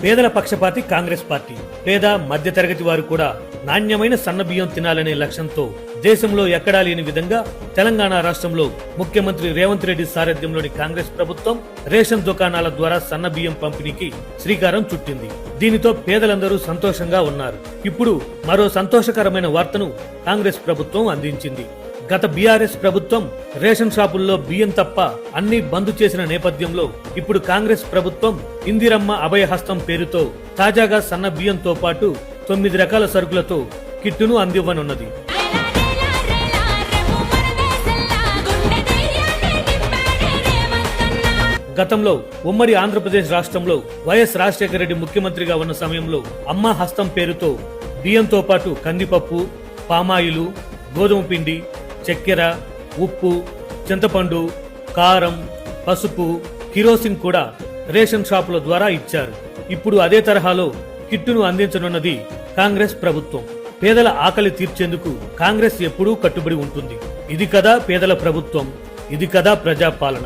పేదల పక్షపాతి కాంగ్రెస్ పార్టీ. పేద మధ్యతరగతి వారు కూడా నాణ్యమైన సన్నబియ్యం తినాలనే లక్ష్యంతో దేశంలో ఎక్కడా లేని విధంగా తెలంగాణ రాష్ట్రంలో ముఖ్యమంత్రి రేవంత్ రెడ్డి సారథ్యంలోని కాంగ్రెస్ ప్రభుత్వం రేషన్ దుకాణాల ద్వారా సన్నబియ్యం పంపిణీకి శ్రీకారం చుట్టింది. దీనితో పేదలందరూ సంతోషంగా ఉన్నారు. ఇప్పుడు మరో సంతోషకరమైన వార్తను కాంగ్రెస్ ప్రభుత్వం అందించింది. గత బీఆర్ఎస్ ప్రభుత్వం రేషన్ షాపుల్లో బియ్యం తప్ప అన్ని బంద్ చేసిన నేపథ్యంలో ఇప్పుడు కాంగ్రెస్ ప్రభుత్వం ఇందిరమ్మ అభయహస్తం పేరుతో తాజాగా సన్న బియ్యంతో పాటు 9 రకాల సరుకులతో కిట్టును అందివ్వనున్నది. గతంలో ఉమ్మడి ఆంధ్రప్రదేశ్ రాష్ట్రంలో వైఎస్ రాజశేఖర రెడ్డి ముఖ్యమంత్రిగా ఉన్న సమయంలో అమ్మ హస్తం పేరుతో బియ్యంతో పాటు కందిపప్పు, పామాయిలు, గోధుమ పిండి, చక్కెర, ఉప్పు, చింతపండు, కారం, పసుపు, కిరోసిన్ కూడా రేషన్ షాపుల ద్వారా ఇచ్చారు. ఇప్పుడు అదే తరహాలో కిట్టును అందించనున్నది కాంగ్రెస్ ప్రభుత్వం. పేదల ఆకలి తీర్చేందుకు కాంగ్రెస్ ఎప్పుడూ కట్టుబడి ఉంటుంది. ఇది కదా పేదల ప్రభుత్వం, ఇది కదా ప్రజాపాలన.